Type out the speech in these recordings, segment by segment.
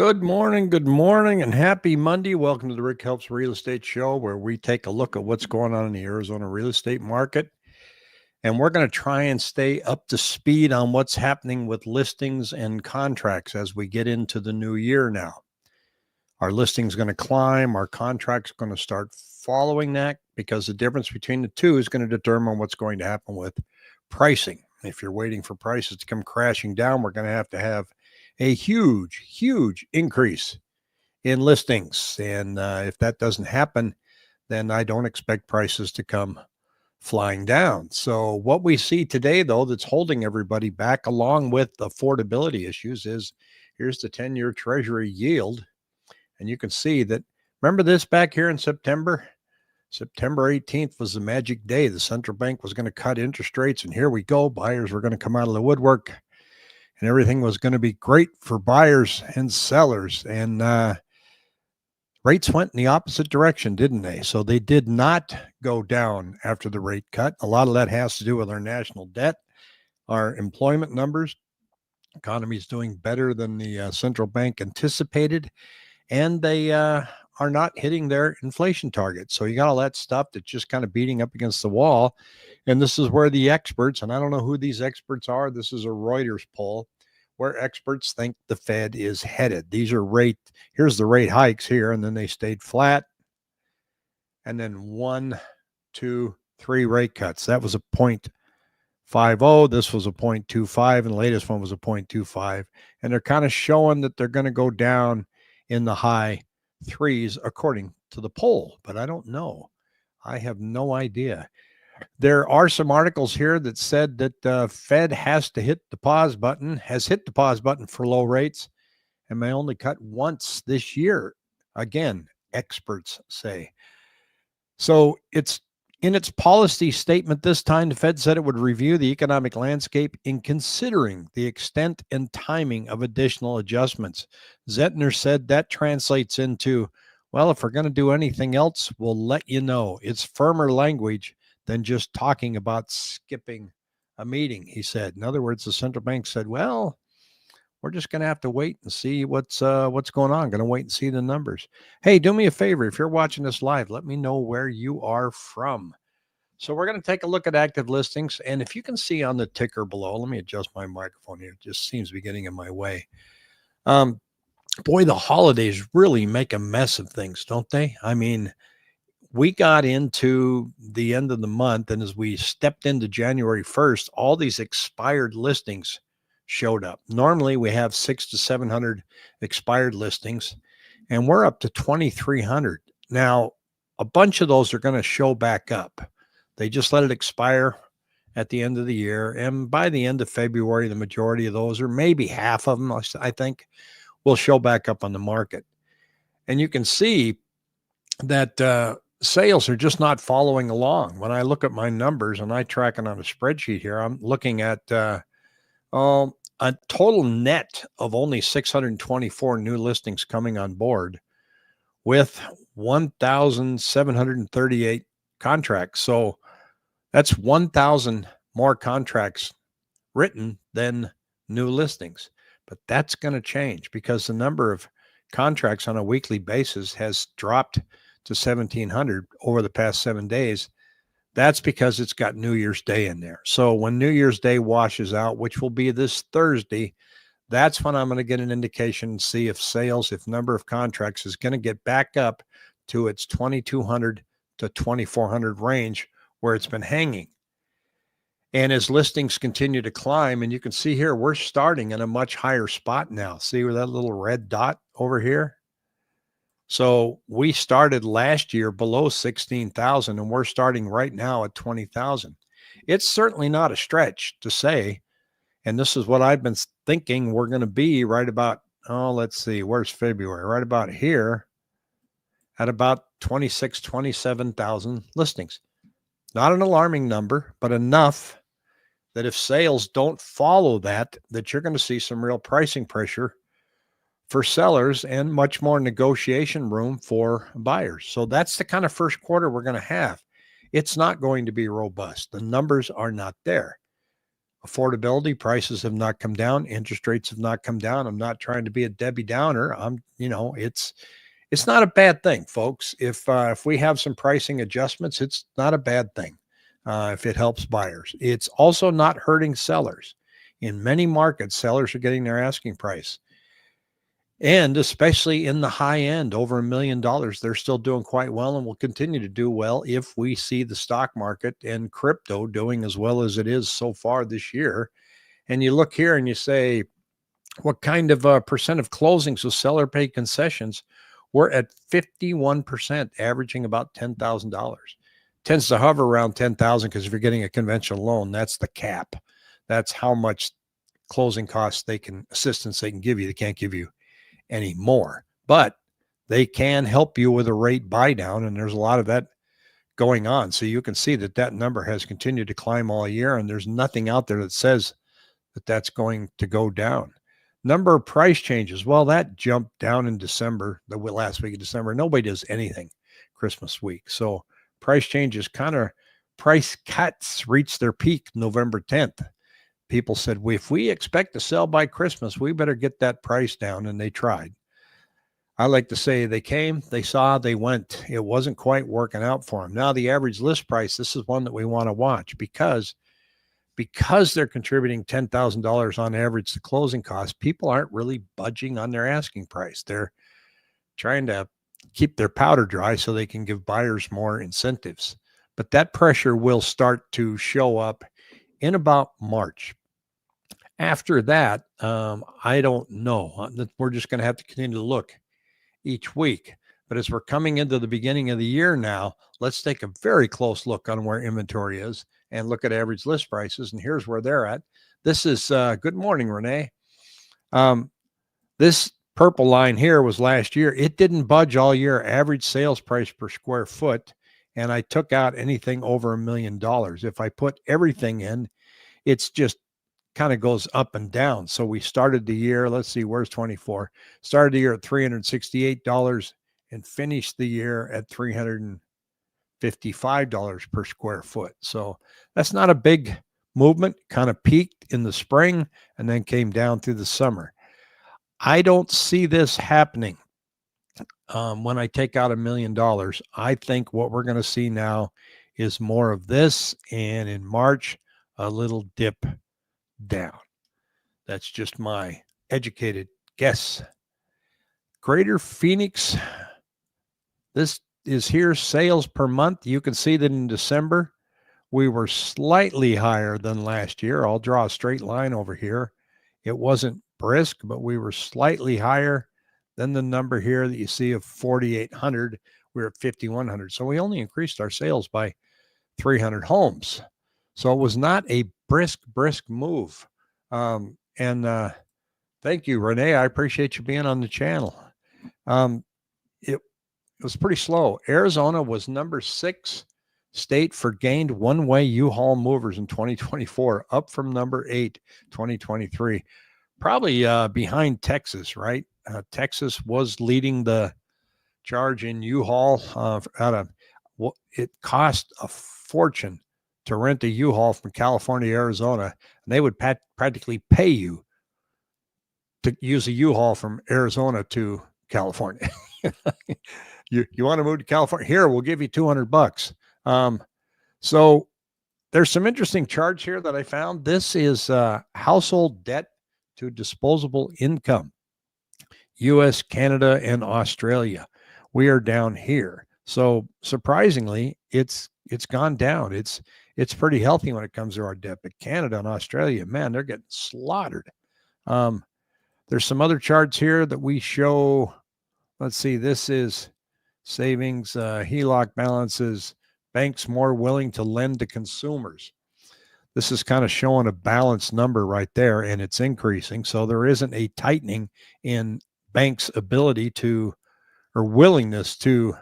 Good morning, and happy Monday. Welcome to the Rick Helps Real Estate Show, where we take a look at what's going on in the Arizona real estate market. And we're going to try and stay up to speed on what's happening with listings and contracts as we get into the new year now. Our listing's going to climb, our contract's going to start following that, because the difference between the two is going to determine what's going to happen with pricing. If you're waiting for prices to come crashing down, we're going to have a huge increase in listings. And if that doesn't happen, then I don't expect prices to come flying down. So what we see today, though, that's holding everybody back, along with affordability issues, is here's the 10-year Treasury yield. And you can see that, remember this back here in September? September 18th was the magic day. The central bank was going to cut interest rates, and here we go. Buyers were going to come out of the woodwork, and everything was going to be great for buyers and sellers. And rates went in the opposite direction, didn't they? So they did not go down after the rate cut. A lot of that has to do with our national debt, our employment numbers. Economy is doing better than the central bank anticipated, and they are not hitting their inflation target. So you got all that stuff that's just kind of beating up against the wall. And this is where the experts, and I don't know who these experts are, this is a Reuters poll, where experts think the Fed is headed. Here's the rate hikes here, and then they stayed flat. And then 1, 2, 3 rate cuts. That was a 0.50. This was a 0.25, and the latest one was a 0.25. And they're kind of showing that they're going to go down in the high threes, according to the poll. But I don't know. I have no idea. There are some articles here that said that the Fed has hit the pause button for low rates, and may only cut once this year. Again, experts say. So it's in its policy statement this time, the Fed said it would review the economic landscape in considering the extent and timing of additional adjustments. Zettner said that translates into, well, if we're going to do anything else, we'll let you know. It's firmer language than just talking about skipping a meeting, he said. In other words, the central bank said, well, we're just going to have to wait and see what's going on. Going to wait and see the numbers. Hey, do me a favor. If you're watching this live, let me know where you are from. So we're going to take a look at active listings. And if you can see on the ticker below, let me adjust my microphone here. It just seems to be getting in my way. Boy, the holidays really make a mess of things, don't they? I mean, we got into the end of the month, and as we stepped into January 1st, all these expired listings showed up. Normally, we have 600 to 700 expired listings, and we're up to 2,300. Now, a bunch of those are going to show back up. They just let it expire at the end of the year, and by the end of February, the majority of those, or maybe half of them, I think, will show back up on the market. And you can see that sales are just not following along. When I look at my numbers, and I track it on a spreadsheet here, I'm looking at a total net of only 624 new listings coming on board, with 1,738 contracts. So that's 1,000 more contracts written than new listings. But that's going to change, because the number of contracts on a weekly basis has dropped to 1,700 over the past 7 days. That's because it's got New Year's Day in there. So when New Year's Day washes out, which will be this Thursday, that's when I'm going to get an indication and see if number of contracts is going to get back up to its 2,200 to 2,400 range where it's been hanging. And as listings continue to climb, and you can see here, we're starting in a much higher spot now. See where that little red dot over here? So we started last year below 16,000, and we're starting right now at 20,000. It's certainly not a stretch to say, and this is what I've been thinking we're going to be right about, let's see, where's February? Right about here at about 26, 27,000 listings. Not an alarming number, but enough that if sales don't follow that you're going to see some real pricing pressure for sellers and much more negotiation room for buyers. So that's the kind of first quarter we're going to have. It's not going to be robust. The numbers are not there. affordability, prices have not come down, interest rates have not come down. I'm not trying to be a Debbie Downer. It's not a bad thing, folks. If we have some pricing adjustments, it's not a bad thing. If it helps buyers, it's also not hurting sellers. In many markets, sellers are getting their asking price. And especially in the high end, over $1 million, they're still doing quite well and will continue to do well if we see the stock market and crypto doing as well as it is so far this year. And you look here and you say, what kind of percent of closings with seller pay concessions? We're at 51%, averaging about $10,000. Tends to hover around 10,000 because if you're getting a conventional loan, that's the cap. That's how much closing costs assistance they can give you. They can't give you any more, but they can help you with a rate buy down. And there's a lot of that going on. So you can see that number has continued to climb all year. And there's nothing out there that says that that's going to go down. Number of price changes. Well, that jumped down in December, the last week of December. Nobody does anything Christmas week. So price changes, price cuts reached their peak November 10th. People said, well, if we expect to sell by Christmas, we better get that price down. And they tried. I like to say they came, they saw, they went. It wasn't quite working out for them. Now the average list price, this is one that we want to watch because they're contributing $10,000 on average to closing costs. People aren't really budging on their asking price. They're trying to keep their powder dry so they can give buyers more incentives. But that pressure will start to show up in about March. After that, I don't know. We're just going to have to continue to look each week. But as we're coming into the beginning of the year now, let's take a very close look on where inventory is and look at average list prices. And here's where they're at. This is good morning, Renee. This purple line here was last year. It didn't budge all year. Average sales price per square foot. And I took out anything over $1 million. If I put everything in, it's just kind of goes up and down. So we started the year, let's see, where's 24? Started the year at $368 and finished the year at $355 per square foot. So that's not a big movement, kind of peaked in the spring and then came down through the summer. I don't see this happening when I take out $1 million. I think what we're going to see now is more of this, and in March, a little dip down. That's just my educated guess. Greater Phoenix, this is here, sales per month. You can see that in December, we were slightly higher than last year. I'll draw a straight line over here. It wasn't brisk, but we were slightly higher than the number here that you see of 4,800. We're at 5,100. So we only increased our sales by 300 homes. So it was not a brisk move. Thank you, Renee. I appreciate you being on the channel. It was pretty slow. Arizona was number 6 state for gained one-way U-Haul movers in 2024, up from number 8, 2023. Probably behind Texas, right? Texas was leading the charge in U-Haul. It cost a fortune to rent a U-Haul from California to Arizona, and they would practically pay you to use a U-Haul from Arizona to California. You want to move to California? Here, we'll give you $200. So there's some interesting charts here that I found. This is household debt to disposable income, U.S., Canada, and Australia. We are down here. So surprisingly, it's gone down. It's pretty healthy when it comes to our debt. But Canada and Australia, man, they're getting slaughtered. There's some other charts here that we show. Let's see. This is savings, HELOC balances, banks more willing to lend to consumers. This is kind of showing a balanced number right there, and it's increasing. So there isn't a tightening in banks' ability to or willingness to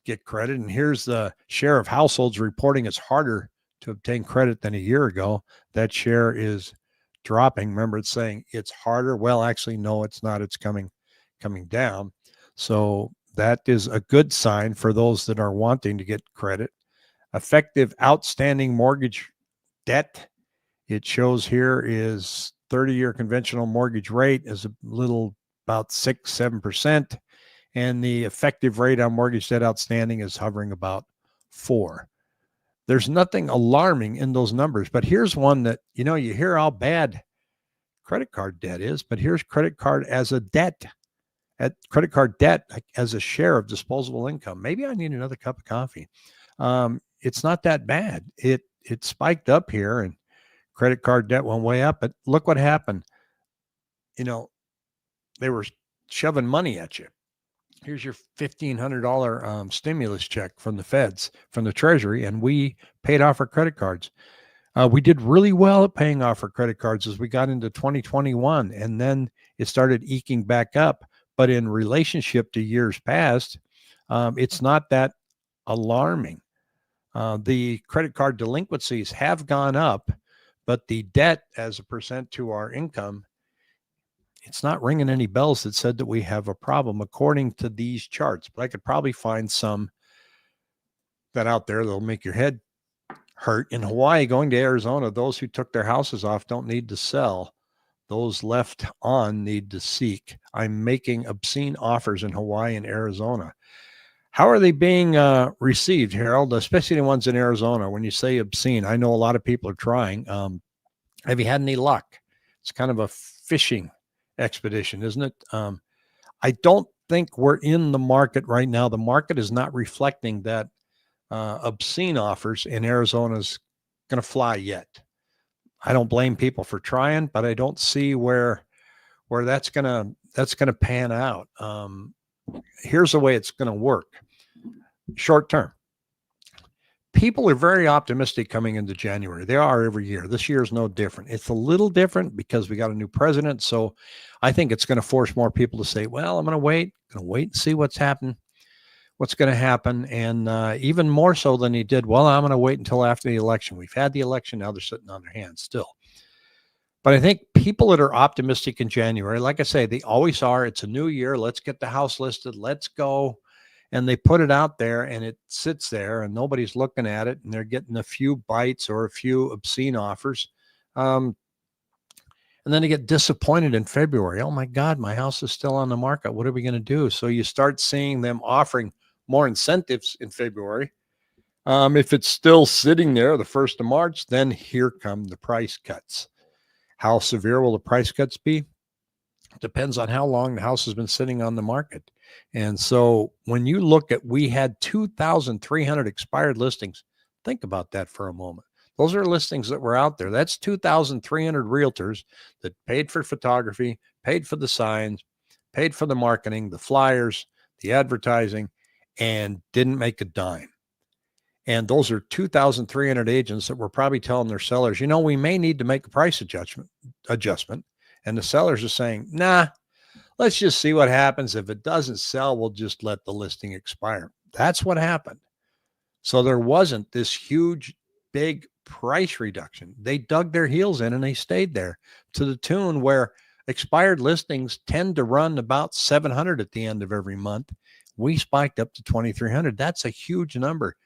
get credit. And here's the share of households reporting it's harder to obtain credit than a year ago. That share is dropping. Remember, it's saying it's harder. Well, actually, no, it's not. It's coming down. So that is a good sign for those that are wanting to get credit. Effective outstanding mortgage debt It shows here is 30-year conventional mortgage rate is a little about 6-7%. And the effective rate on mortgage debt outstanding is hovering about 4. There's nothing alarming in those numbers, but here's one that, you hear how bad credit card debt is, but here's credit card as a debt, at credit card debt as a share of disposable income. Maybe I need another cup of coffee. It's not that bad. It spiked up here and credit card debt went way up, but look what happened. They were shoving money at you. Here's your $1,500 stimulus check from the feds, from the Treasury, and we paid off our credit cards. We did really well at paying off our credit cards as we got into 2021, and then it started eking back up. But in relationship to years past, it's not that alarming. The credit card delinquencies have gone up, but the debt as a percent to our income, it's not ringing any bells that said that we have a problem according to these charts. But I could probably find some that out there that'll make your head hurt. In Hawaii, going to Arizona, those who took their houses off don't need to sell. Those left on need to seek. I'm making obscene offers in Hawaii and Arizona. How are they being received, Harold, especially the ones in Arizona? When you say obscene, I know a lot of people are trying. Have you had any luck? It's kind of a fishing expedition, isn't it? I don't think we're in the market right now. The market is not reflecting that obscene offers in Arizona is going to fly yet. I don't blame people for trying, but I don't see where that's gonna pan out. Here's the way it's going to work. Short term, people are very optimistic coming into January. They are every year. This year is no different. It's a little different because we got a new president. So I think it's going to force more people to say, well, I'm going to wait and see what's going to happen. And even more so than he did, well, I'm going to wait until after the election. We've had the election. Now they're sitting on their hands still. But I think people that are optimistic in January, like I say, they always are. It's a new year. Let's get the house listed. Let's go. And they put it out there and it sits there and nobody's looking at it. And they're getting a few bites or a few obscene offers. And then they get disappointed in February. Oh my God, my house is still on the market. What are we going to do? So you start seeing them offering more incentives in February. If it's still sitting there the 1st of March, then here come the price cuts. How severe will the price cuts be? Depends on how long the house has been sitting on the market. And so when you look at, we had 2,300 expired listings. Think about that for a moment. Those are listings that were out there. That's 2,300 realtors that paid for photography, paid for the signs, paid for the marketing, the flyers, the advertising, and didn't make a dime. And those are 2,300 agents that were probably telling their sellers, we may need to make a price adjustment. And the sellers are saying, nah, let's just see what happens. If it doesn't sell, we'll just let the listing expire. That's what happened. So there wasn't this huge, big price reduction. They dug their heels in and they stayed there to the tune where expired listings tend to run about 700 at the end of every month. We spiked up to 2,300. That's a huge number.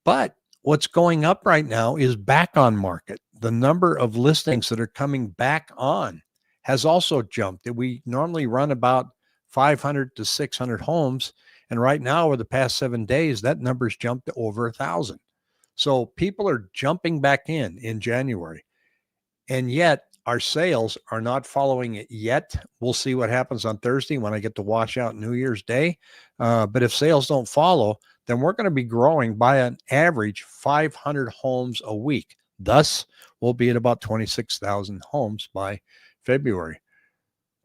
But what's going up right now is back on market. The number of listings that are coming back on has also jumped. We normally run about 500 to 600 homes. And right now, over the past 7 days, that number's jumped to over 1,000. So people are jumping back in January. And yet our sales are not following it yet. We'll see what happens on Thursday when I get to wash out New Year's Day. But if sales don't follow, then we're going to be growing by an average 500 homes a week. Thus, we'll be at about 26,000 homes by February.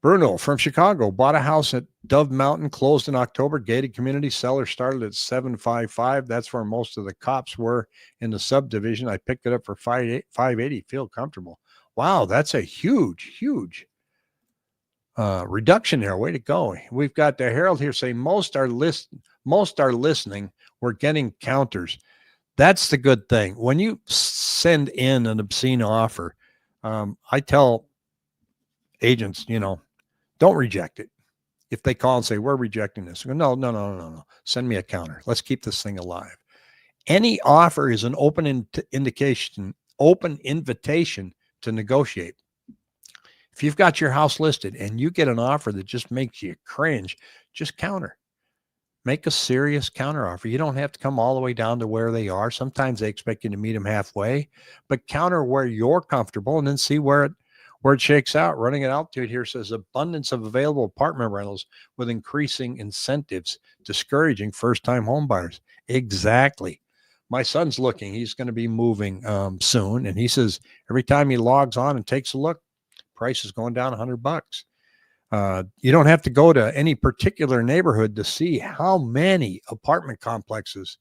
Bruno from Chicago bought a house at Dove Mountain, closed in October, gated community. Seller started at 755. That's where most of the cops were in the subdivision. I picked it up for 580. Feel comfortable. Wow, that's a huge reduction there. Way to go. We've got the Herald here saying most are listening. We're getting counters. That's the good thing. When you send in an obscene offer, I tell agents, don't reject it. If they call and say, we're rejecting this, I go, no. Send me a counter. Let's keep this thing alive. Any offer is an open invitation to negotiate. If you've got your house listed and you get an offer that just makes you cringe, just counter. Make a serious counter offer. You don't have to come all the way down to where they are. Sometimes they expect you to meet them halfway, but counter where you're comfortable and then see where it shakes out. Running it out to it here says abundance of available apartment rentals with increasing incentives, discouraging first-time home buyers. Exactly. My son's looking. He's going to be moving soon, and he says every time he logs on and takes a look, price is going down $100. You don't have to go to any particular neighborhood to see how many apartment complexes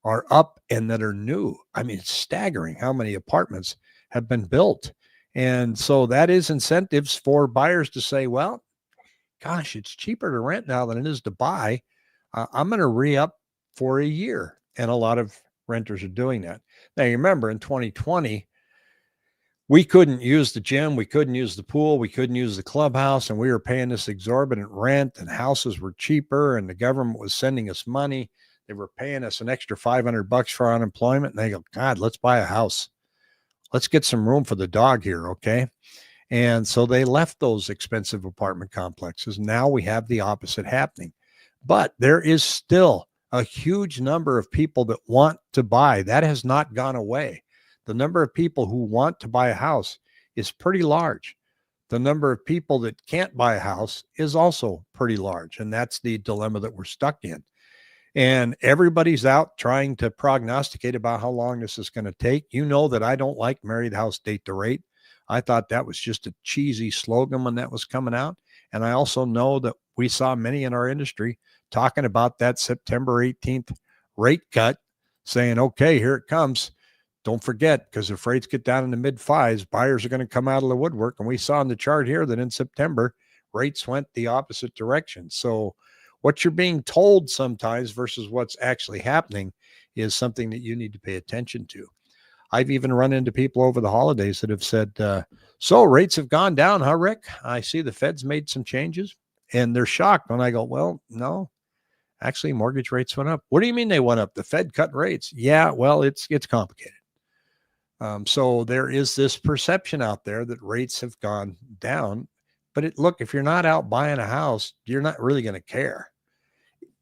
are up and that are new. I mean, it's staggering how many apartments have been built. And so that is incentives for buyers to say, well, gosh, it's cheaper to rent now than it is to buy. I'm going to re-up for a year. And a lot of renters are doing that. Now, you remember in 2020, we couldn't use the gym, we couldn't use the pool, we couldn't use the clubhouse, and we were paying this exorbitant rent, and houses were cheaper, and the government was sending us money. They were paying us an extra $500 for unemployment, and they go, God, let's buy a house. Let's get some room for the dog here, okay? And so they left those expensive apartment complexes. Now we have the opposite happening. But there is still a huge number of people that want to buy. That has not gone away. The number of people who want to buy a house is pretty large. The number of people that can't buy a house is also pretty large. And that's the dilemma that we're stuck in. And everybody's out trying to prognosticate about how long this is going to take. You know that I don't like married house date to rate. I thought that was just a cheesy slogan when that was coming out. And I also know that we saw many in our industry talking about that September 18th rate cut, saying, okay, here it comes. Don't forget, because if rates get down in the mid fives, buyers are going to come out of the woodwork. And we saw in the chart here that in September, rates went the opposite direction. So what you're being told sometimes versus what's actually happening is something that you need to pay attention to. I've even run into people over the holidays that have said, so rates have gone down, huh, Rick? I see the Fed's made some changes. And they're shocked when I go, well, no, actually mortgage rates went up. What do you mean they went up? The Fed cut rates. Yeah, well, it's complicated. So there is this perception out there that rates have gone down. But look, if you're not out buying a house, you're not really going to care.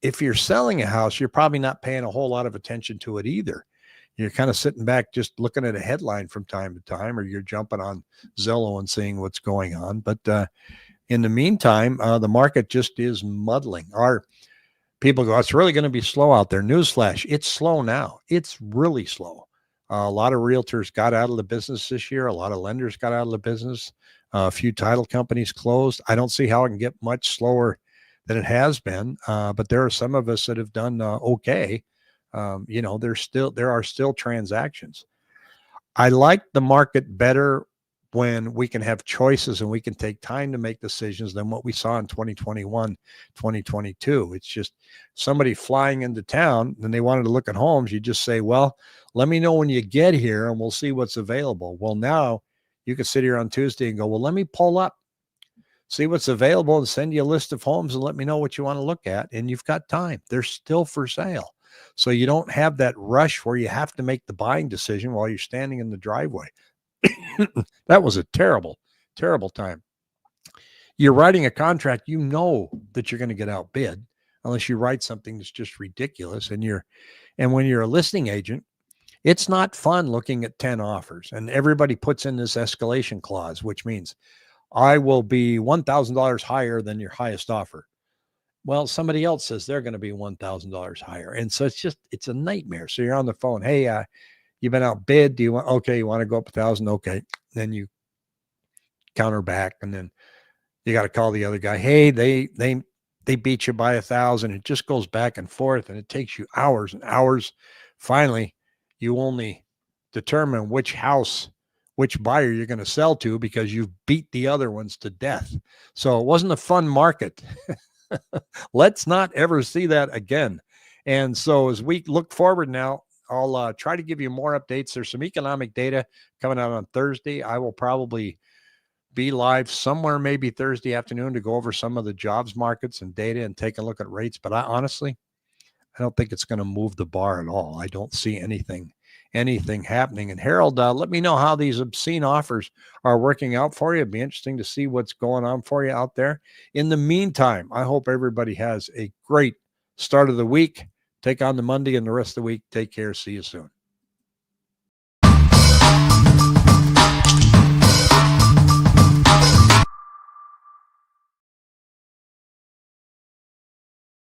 If you're selling a house, you're probably not paying a whole lot of attention to it either. You're kind of sitting back just looking at a headline from time to time, or you're jumping on Zillow and seeing what's going on. But in the meantime, the market just is muddling. Our people go, it's really going to be slow out there. Newsflash, it's slow now. It's really slow. A lot of realtors got out of the business this year. A lot of lenders got out of the business. A few title companies closed. I don't see how it can get much slower than it has been. But there are some of us that have done okay. There are still transactions. I like the market better when we can have choices and we can take time to make decisions than what we saw in 2021, 2022. It's just somebody flying into town and they wanted to look at homes. You just say, well, let me know when you get here and we'll see what's available. Well, now you can sit here on Tuesday and go, well, let me pull up, see what's available and send you a list of homes and let me know what you want to look at. And you've got time. They're still for sale. So you don't have that rush where you have to make the buying decision while you're standing in the driveway. That was a terrible, terrible time. You're writing a contract, you know that you're going to get outbid unless you write something that's just ridiculous. And when you're a listing agent, it's not fun looking at 10 offers. And everybody puts in this escalation clause, which means I will be $1,000 higher than your highest offer. Well, somebody else says they're going to be $1,000 higher. And so it's a nightmare. So you're on the phone. Hey, you've been outbid. You want to go up 1,000? Okay. Then you counter back, and then you got to call the other guy. Hey, they beat you by 1,000. It just goes back and forth, and it takes you hours and hours. Finally, you only determine which buyer you're going to sell to because you've beat the other ones to death. So it wasn't a fun market. Let's not ever see that again. And so as we look forward now, I'll try to give you more updates. There's some economic data coming out on Thursday. I will probably be live somewhere, maybe Thursday afternoon, to go over some of the jobs markets and data and take a look at rates. But I don't think it's going to move the bar at all. I don't see anything anything happening. And Harold, let me know how these obscene offers are working out for you. It'd be interesting to see what's going on for you out there. In the meantime, I hope everybody has a great start of the week. Take on the Monday and the rest of the week. Take care. See you soon.